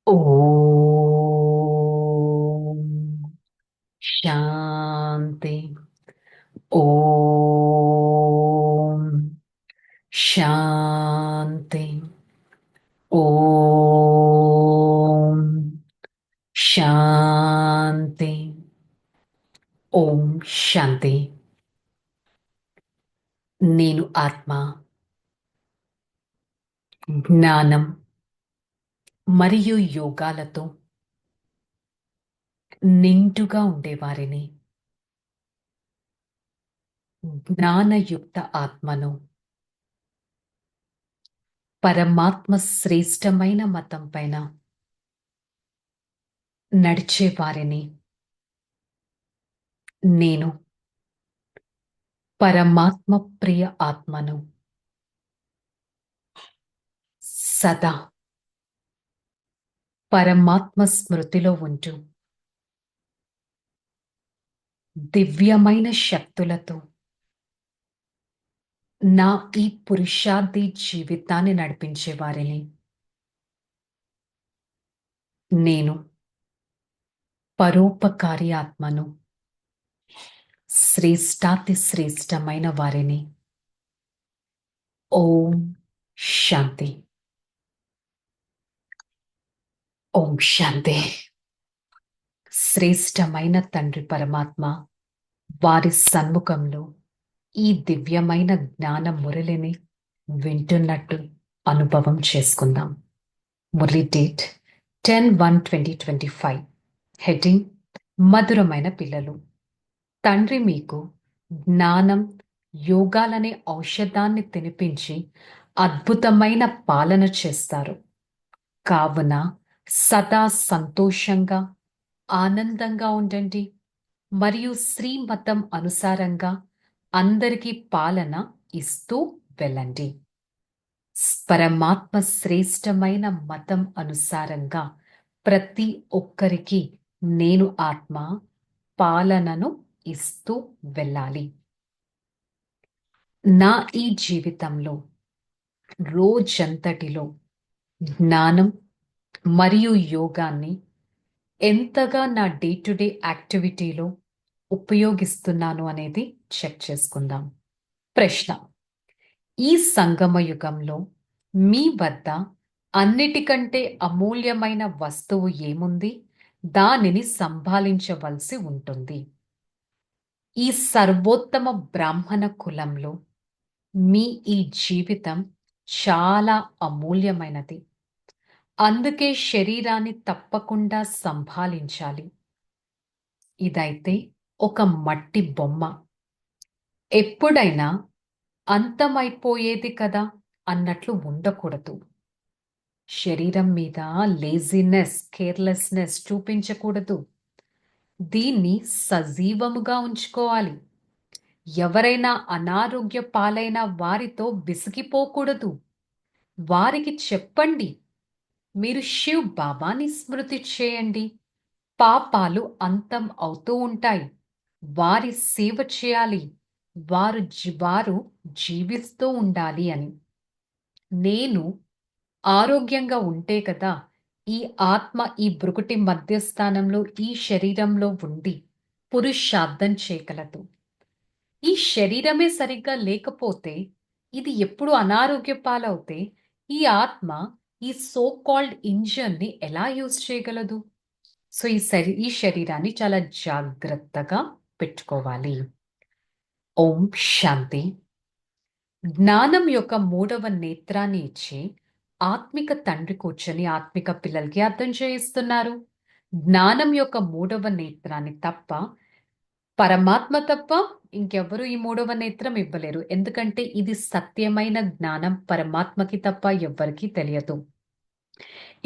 ఓం శాంతి. ఓం శాంతి. ఓం శాంతి. ఓం శాంతి. నేను ఆత్మ, జ్ఞానం మరియు యోగాలతో నిండుగా ఉండేవారిని. జ్ఞానయుక్త ఆత్మను, పరమాత్మ శ్రేష్టమైన మతం పైన నడిచేవారిని. నేను పరమాత్మ ప్రియ ఆత్మను. సదా పరమాత్మ స్మృతిలో ఉంటూ దివ్యమైన శక్తులతో నా ఈ పురుషార్థి జీవితాన్ని నడిపించేవారిని. నేను పరోపకారి ఆత్మను, శ్రేష్టాతి శ్రేష్టమైన వారిని. ఓం శాంతి. ఓం శాంతి. శ్రేష్టమైన తండ్రి పరమాత్మ వారి సన్ముఖంలో ఈ దివ్యమైన జ్ఞాన మురళిని వింటున్నట్టు అనుభవం చేసుకుందాం. మురళి డేట్ 10/1/2025. హెడ్డింగ్ మధురమైన పిల్లలు. తండ్రి మీకు జ్ఞానం, యోగాలనే ఔషధాన్ని తినిపించి అద్భుతమైన పాలన చేస్తారు. కావున సదా సంతోషంగా, ఆనందంగా ఉండండి మరియు శ్రీమతం అనుసారంగా అందరికీ పాలన ఇస్తూ వెళ్ళండి. పరమాత్మ శ్రేష్టమైన మతం అనుసారంగా ప్రతి ఒక్కరికి నేను ఆత్మ పాలనను ఇస్తూ వెళ్ళాలి. నా ఈ జీవితంలో రోజంతటిలో జ్ఞానం మరియు యోగాన్ని ఎంతగా నా డే టు డే యాక్టివిటీలో ఉపయోగిస్తున్నాను అనేది చెక్ చేసుకుందాం. ప్రశ్న: ఈ సంగమ యుగంలో మీ వద్ద అన్నిటికంటే అమూల్యమైన వస్తువు ఏముంది? దానిని సంభాళించవలసి ఉంటుంది. ఈ సర్వోత్తమ బ్రాహ్మణ కులంలో మీ ఈ జీవితం చాలా అమూల్యమైనది. అందుకే శరీరాన్ని తప్పకుండా సంభాళించాలి. ఇదైతే ఒక మట్టి బొమ్మ. ఎప్పుడైనా అంతమైపోయేది కదా అన్నట్లు ఉండకూడదు. శరీరం మీద లేజినెస్, కేర్లెస్నెస్ చూపించకూడదు. దీన్ని సజీవముగా ఉంచుకోవాలి. ఎవరైనా అనారోగ్య పాలైన వారితో విసిగిపోకూడదు. వారికి చెప్పండి, మీరు శివ్ బాబాని స్మృతి చేయండి, పాపాలు అంతం అవుతూ ఉంటాయి, వారి సేవ చేయాలి, వారు జీవిస్తూ ఉండాలి అని. నేను ఆరోగ్యంగా ఉంటే కదా ఈ ఆత్మ ఈ బ్రుకుటి మధ్యస్థానంలో ఈ శరీరంలో ఉండి పురుషార్థం చేయగలదు. ఈ శరీరమే సరిగ్గా లేకపోతే, ఇది ఎప్పుడు అనారోగ్య పాలవుతే ఈ ఆత్మ ఈ సో కాల్డ్ ఇంజన్ని ఎలా యూజ్ చేయగలదు? సో ఈ శరీరాన్ని చాలా జాగ్రత్తగా పెట్టుకోవాలి. ఓం శాంతి. జ్ఞానం యొక్క 3వ నేత్రాన్ని ఇచ్చి ఆత్మిక తండ్రి కూర్చొని ఆత్మిక పిల్లలకి అర్థం చేయిస్తున్నారు. జ్ఞానం యొక్క 3వ నేత్రాన్ని తప్ప, పరమాత్మ తప్ప ఇంకెవ్వరూ ఈ 3వ నేత్రం ఇవ్వలేరు. ఎందుకంటే ఇది సత్యమైన జ్ఞానం పరమాత్మకి తప్ప ఎవ్వరికీ తెలియదు.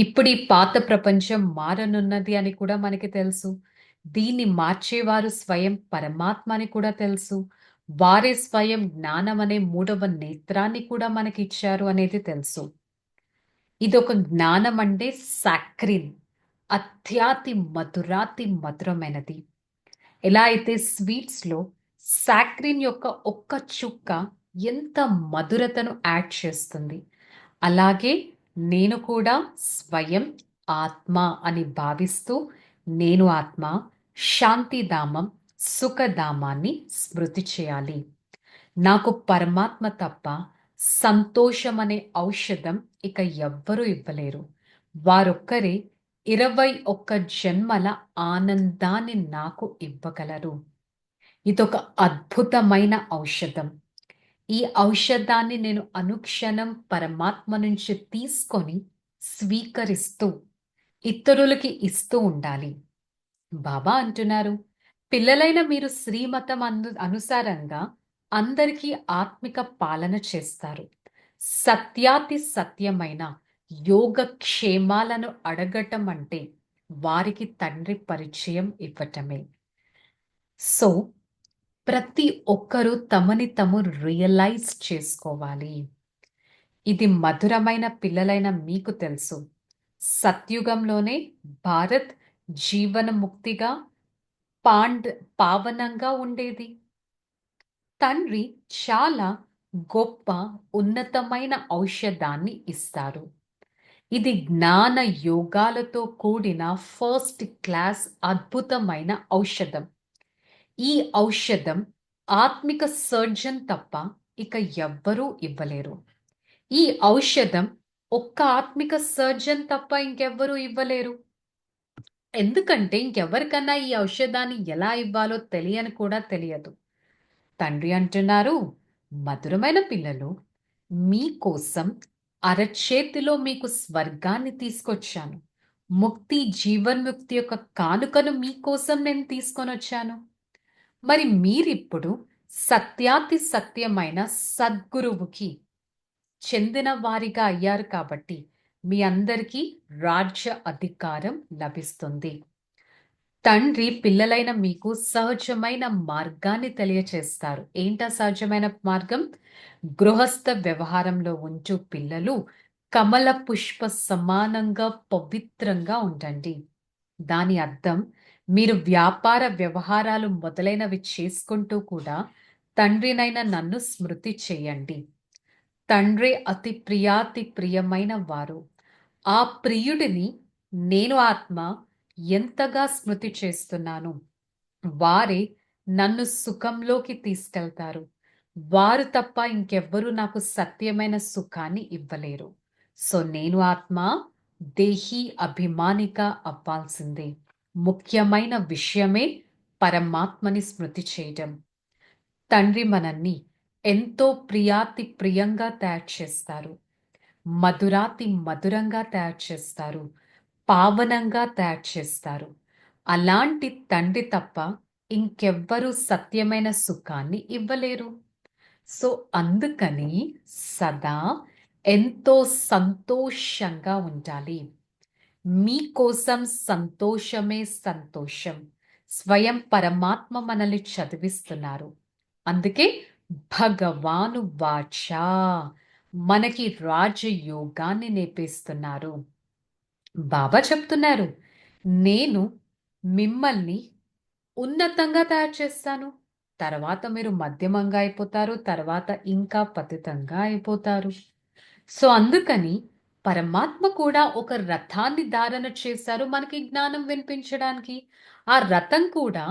ఇప్పుడు ఈ పాత ప్రపంచం మారనున్నది అని కూడా మనకి తెలుసు. దీన్ని మార్చేవారు స్వయం పరమాత్మ అని కూడా తెలుసు. వారే స్వయం జ్ఞానం అనే 3వ నేత్రాన్ని కూడా మనకి ఇచ్చారు అనేది తెలుసు. ఇదొక జ్ఞానం అంటే సాక్రిన్, అత్యాతి మధురాతి మధురమైనది. ఎలా అయితే స్వీట్స్లో సాక్రిన్ యొక్క ఒక్క చుక్క ఎంత మధురతను యాడ్ చేస్తుంది, అలాగే నేను కూడా స్వయం ఆత్మ అని భావిస్తూ నేను ఆత్మ, శాంతిధామం, సుఖధామాన్ని స్మృతి చేయాలి. నాకు పరమాత్మ తప్ప సంతోషం అనే ఔషధం ఇక ఎవ్వరూ ఇవ్వలేరు. వారొక్కరే 21 జన్మల ఆనందాన్ని నాకు ఇవ్వగలరు. ఇదొక అద్భుతమైన ఔషధం. ఈ ఔషధాన్ని నేను అనుక్షణం పరమాత్మ నుంచి తీసుకొని స్వీకరిస్తూ ఇతరులకి ఇస్తూ ఉండాలి. బాబా అంటున్నారు, పిల్లలైన మీరు శ్రీమతం అనుసారంగా అందరికీ ఆత్మిక పాలన చేస్తారు. సత్యాతి సత్యమైన యోగక్షేమాలను అడగటం అంటే వారికి తండ్రి పరిచయం ఇవ్వటమే. సో ప్రతి ఒక్కరూ తమని తాము రియలైజ్ చేసుకోవాలి. ఇది మధురమైన పిల్లలైన మీకు తెలుసు. సత్యుగంలోనే భారత్ జీవనముక్తిగా పావనంగా ఉండేది. తండ్రి చాలా గొప్ప ఉన్నతమైన ఔషధాన్ని ఇస్తారు. ఇది జ్ఞాన యోగాలతో కూడిన ఫస్ట్ క్లాస్ అద్భుతమైన ఔషధం. ఈ ఔషధం ఆత్మిక సర్జన్ తప్ప ఇక ఎవ్వరూ ఇవ్వలేరు. ఈ ఔషధం ఒక్క ఆత్మిక సర్జన్ తప్ప ఇంకెవ్వరూ ఇవ్వలేరు. ఎందుకంటే ఇంకెవరికన్నా ఈ ఔషధాన్ని ఎలా ఇవ్వాలో తెలియని కూడా తెలియదు. తండ్రి అంటున్నారు, మధురమైన పిల్లలు, మీకోసం అరచేతిలో మీకు స్వర్గాన్ని తీసుకొచ్చాను. ముక్తి, జీవన్ముక్తి యొక్క కానుకను మీకోసం నేను తీసుకొని వచ్చాను. మరి మీరిప్పుడు సత్యాతి సత్యమైన సద్గురువుకి చెందిన వారిగా అయ్యారు కాబట్టి మీ అందరికీ రాజ్య అధికారం లభిస్తుంది. తండ్రి పిల్లలైన మీకు సహజమైన మార్గాన్ని తెలియచేస్తారు. ఏంటా సహజమైన మార్గం? గృహస్థ వ్యవహారంలో ఉంటూ పిల్లలు కమల పుష్ప సమానంగా పవిత్రంగా ఉండండి. దాని అర్థం మీరు వ్యాపార వ్యవహారాలు మొదలైనవి చేసుకుంటూ కూడా తండ్రినైన నన్ను స్మృతి చేయండి. తండ్రి అతి ప్రియమైన వారు. ఆ ప్రియుడిని నేను ఆత్మ ఎంతగా స్మృతి చేస్తున్నాను. వారే నన్ను సుఖంలోకి తీసుకెళ్తారు. వారు తప్ప ఇంకెవ్వరూ నాకు సత్యమైన సుఖాన్ని ఇవ్వలేరు. సో నేను ఆత్మ దేహీ అభిమానిగా అవ్వాల్సిందే. ముఖ్యమైన విషయమే పరమాత్మని స్మృతి చేయటం. తండ్రి మనల్ని ఎంతో ప్రియంగా తయారు చేస్తారు. మధురాతి మధురంగా తయారు చేస్తారు. పావనంగా తయారు చేస్తారు. అలాంటి తండ్రి తప్ప ఇంకెవ్వరూ సత్యమైన సుఖాన్ని ఇవ్వలేరు. సో అందుకని సదా ఎంతో సంతోషంగా ఉండాలి. మీకోసం సంతోషమే సంతోషం. స్వయం పరమాత్మ మనల్ని చదివిస్తున్నారు. అందుకే భగవాను వాచ మనకి రాజయోగాన్ని నేర్పిస్తున్నారు. బాబా చెప్తున్నారు, నేను మిమ్మల్ని ఉన్నతంగా తయారు చేస్తాను. తర్వాత మీరు మధ్యమంగా అయిపోతారు. తర్వాత ఇంకా పతితంగా అయిపోతారు. సో అందుకని పరమాత్మ కూడా ఒక రథాన్ని ధారణ చేశారు మనకి జ్ఞానం వినిపించడానికి. ఆ రథం కూడా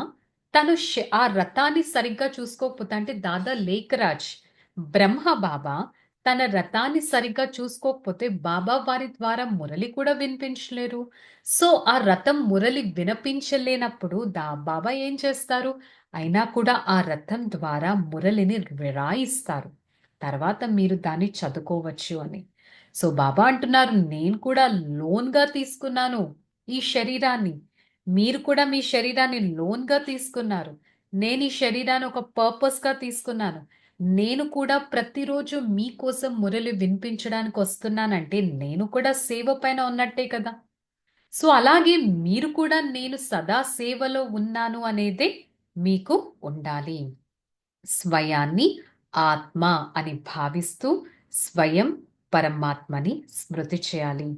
ఆ రథాన్ని సరిగ్గా చూసుకోకపోతే, అంటే దాదా లేఖరాజ్ బ్రహ్మ బాబా తన రథాన్ని సరిగ్గా చూసుకోకపోతే బాబా వారి ద్వారా మురళి కూడా వినిపించలేరు. సో ఆ రథం మురళి వినిపించలేనప్పుడు బాబా ఏం చేస్తారు? అయినా కూడా ఆ రథం ద్వారా మురళిని విరాయిస్తారు. తర్వాత మీరు దాన్ని చదువుకోవచ్చు అని. సో బాబా అంటున్నారు, నేను కూడా లోన్‌గా తీసుకున్నాను ఈ శరీరాన్ని. మీరు కూడా మీ శరీరాన్ని లోన్‌గా తీసుకున్నారు. నేను ఈ శరీరాన్ని ఒక పర్పస్‌గా తీసుకున్నాను. నేను కూడా ప్రతిరోజు మీకోసం మురళి వినిపించడానికి వస్తున్నానంటే నేను కూడా సేవ పైన ఉన్నట్టే కదా! సో అలాగే మీరు కూడా నేను సదా సేవలో ఉన్నాను అనేదే మీకు ఉండాలి. స్వయాన్ని ఆత్మ అని భావిస్తూ స్వయం పరమాత్మని స్మృతి చేయాలి.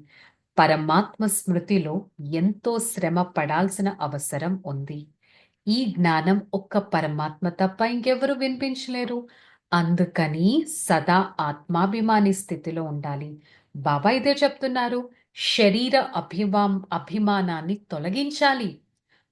పరమాత్మ స్మృతిలో ఎంతో శ్రమ పడాల్సిన అవసరం ఉంది. ఈ జ్ఞానం ఒక్క పరమాత్మ తప్ప ఇంకెవరు వినిపించలేరు. అందుకని సదా ఆత్మాభిమాని స్థితిలో ఉండాలి. బాబా ఇదే చెప్తున్నారు. శరీర అభిమానాన్ని తొలగించాలి.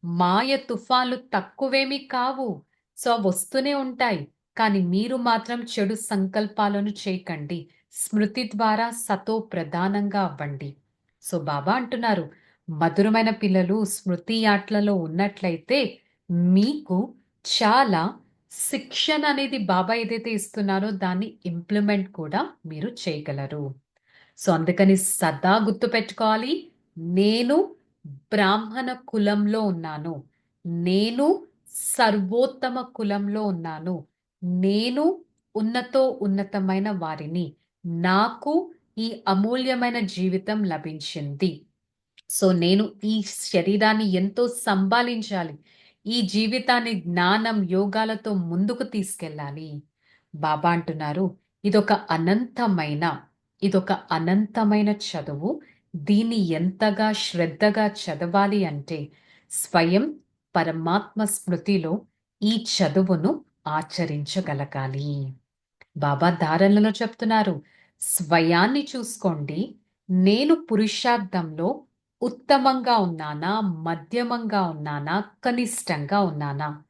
మాయ తుఫాన్లు తక్కువేమీ కావు. సో, వస్తూనే ఉంటాయి. కానీ మీరు మాత్రం చెడు సంకల్పాలను చేయకండి. స్మృతి ద్వారా సతో ప్రధానంగా అవ్వండి. సో, బాబా అంటున్నారు, మధురమైన పిల్లలు స్మృతి యాట్లలో ఉన్నట్లయితే మీకు చాలా శిక్షణ అనేది బాబా ఏదైతే ఇస్తున్నారో దాన్ని ఇంప్లిమెంట్ కూడా మీరు చేయగలరు. సో, అందుకని సదా గుర్తుపెట్టుకోవాలి. నేను బ్రాహ్మణ కులంలో ఉన్నాను. నేను సర్వోత్తమ కులంలో ఉన్నాను. నేను ఉన్నతమైన వారిని. నాకు ఈ అమూల్యమైన జీవితం లభించింది. సో, నేను ఈ శరీరాన్ని ఎంతో సంభాళించాలి. ఈ జీవితాన్ని జ్ఞానం, యోగాలతో ముందుకు తీసుకెళ్ళాలి. బాబా అంటున్నారు, ఇదొక ఇదొక అనంతమైన చదువు. దీన్ని ఎంతగా శ్రద్ధగా చదవాలి అంటే స్వయం పరమాత్మ స్మృతిలో ఈ చదువును ఆచరించగలగాలి. బాబా ధారణలో చెప్తున్నారు, స్వయాన్ని చూసుకోండి. నేను పురుషార్థంలో ఉత్తమంగా ఉన్నానా, మధ్యమంగా ఉన్నానా, కనిష్టంగా ఉన్నానా?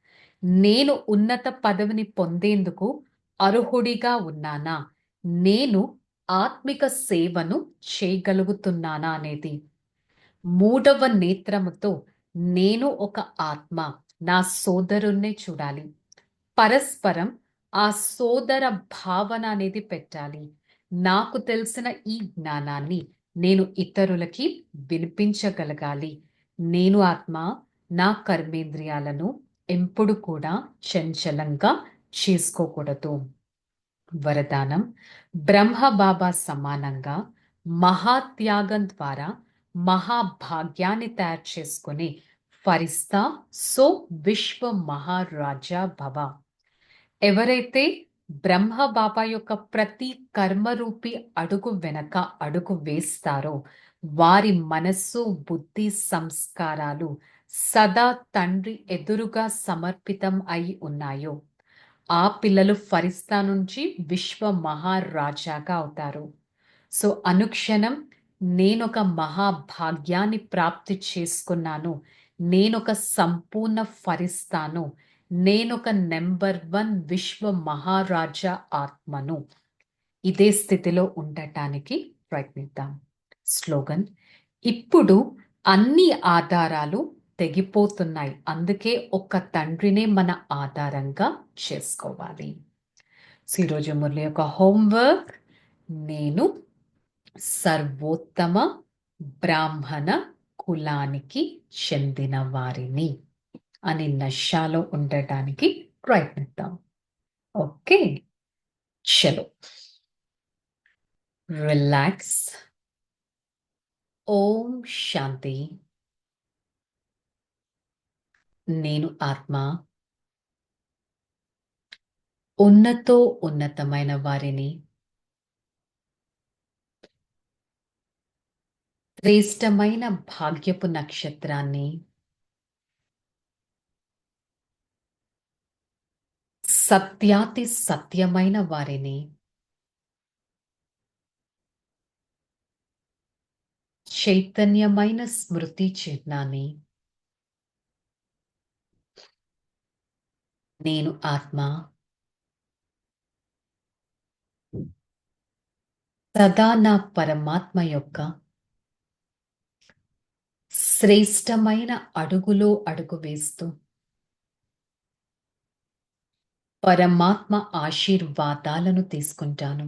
నేను ఉన్నత పదవిని పొందేందుకు అర్హుడిగా ఉన్నానా? నేను ఆత్మిక సేవను చేయగలుగుతున్నానా అనేది. మూడవ నేత్రముతో నేను ఒక ఆత్మ, నా సోదరుణ్ణే చూడాలి. పరస్పరం ఆ సోదర భావన అనేది పెట్టాలి. నాకు తెలిసిన ఈ జ్ఞానాన్ని నేను ఇతరులకి వినిపించగలగాలి. నేను ఆత్మ, నా కర్మేంద్రియాలను ఎప్పుడు కూడా చంచలంగా చేసుకోకూడదు. వరదానం బ్రహ్మ బాబా సమానంగా మహాత్యాగం ద్వారా మహాభాగ్యాన్ని తయారు చేసుకుని ఫరిస్తా సో విశ్వ మహారాజా భవ. ఎవరైతే బ్రహ్మ బాబా యొక్క ప్రతి కర్మరూపి అడుగు వెనక అడుగు వేస్తారో వారి మనస్సు, బుద్ధి, సంస్కారాలు సదా తండ్రి ఎదురుగా సమర్పితం అయి ఉన్నాయో ఆ పిల్లలు ఫరిస్తా నుంచి విశ్వ మహారాజాగా అవుతారు. సో, అనుక్షణం నేనొక మహాభాగ్యాన్ని ప్రాప్తి చేసుకున్నాను. నేనొక సంపూర్ణ ఫరిస్తాను. నేనొక నెంబర్ 1 విశ్వ మహారాజా ఆత్మను. ఇదే స్థితిలో ఉండటానికి ప్రయత్నిద్దాం. స్లోగన్ ఇప్పుడు అన్ని ఆధారాలు తెగిపోతున్నాయి. అందుకే ఒక్క తండ్రినే మన ఆధారంగా చేసుకోవాలి. సో, ఈరోజు మురళి యొక్క హోంవర్క్, నేను సర్వోత్తమ బ్రాహ్మణ కులానికి చెందిన వారిని అని నషాలో ఉండటానికి ప్రయత్నిద్దాం. ఓకే, చలో రిలాక్స్. ఓం శాంతి. నేను ఆత్మ ఉన్నతమైన వారిని, శ్రేష్టమైన భాగ్యపు నక్షత్రాన్ని, సత్యాతి సత్యమైన వారిని, చైతన్యమైన స్మృతి చిహ్నాన్ని, నేను ఆత్మ సదా నా పరమాత్మ యొక్క శ్రేష్టమైన అడుగులో అడుగు వేస్తూ పరమాత్మ ఆశీర్వాదాలను తీసుకుంటాను.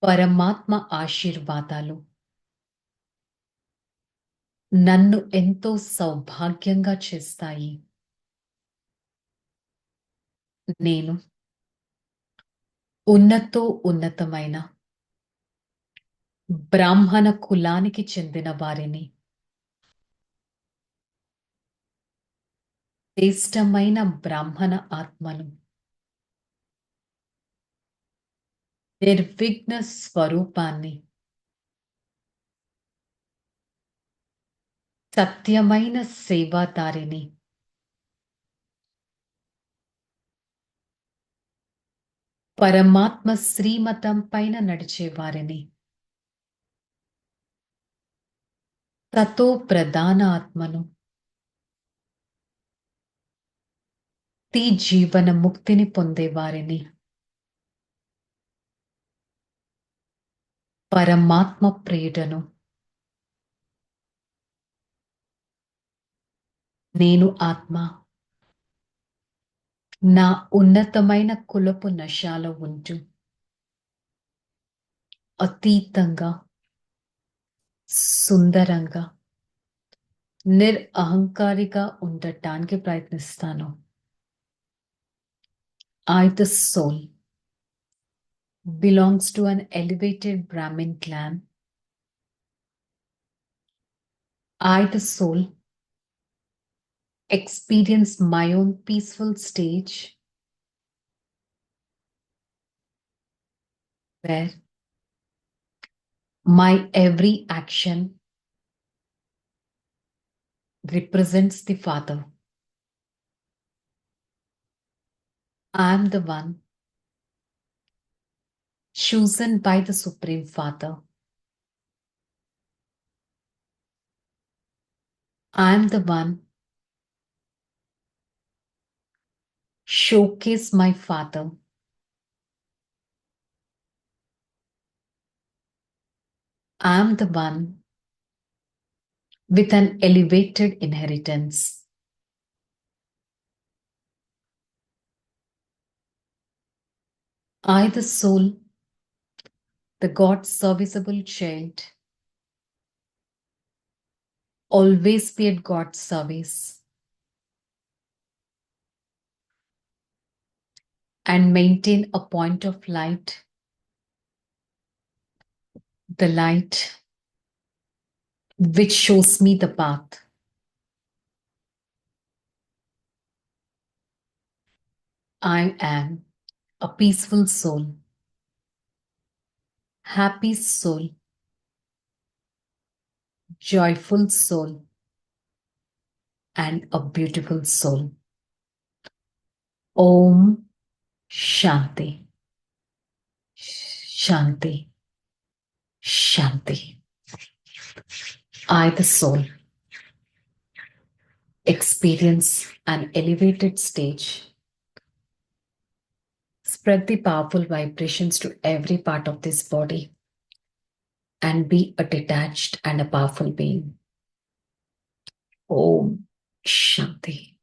పరమాత్మ ఆశీర్వాదాలు నన్ను ఎంతో సౌభాగ్యంగా చేస్తాయి. నేను ఉన్నతమైన బ్రాహ్మణ కులానికి చెందిన వారిని, శ్రేష్టమైన బ్రాహ్మణ ఆత్మను, నిర్విఘ్న స్వరూపాన్ని, సత్యమైన సేవాదారిని, పరమాత్మ శ్రీమతం పైన నడిచే వారిని. తతో ప్రధాన ఆత్మను. తి జీవన ముక్తిని పొందేవారిని. పరమాత్మ ప్రియుడను. నేను ఆత్మ నా ఉన్నతమైన కులపు నశాలో ఉంటూ అతీతంగా సుందరంగా నిరహంకారిగా ఉండటానికి ప్రయత్నిస్తాను. I, the soul, belongs to an elevated Brahmin clan. I, the soul, experience my own peaceful stage where my every action represents the Father. I am the one chosen by the Supreme Father. I am the one showcase my Father. I am the one with an elevated inheritance. I, the soul, the God's serviceable child, always be at God's service and maintain a point of light, the light which shows me the path. I am a peaceful soul, happy soul, joyful soul, and a beautiful soul. Om Shanti. Shanti. Shanti. I, the soul, experience an elevated stage. Spread the powerful vibrations to every part of this body and be a detached and a powerful being. Om Shanti.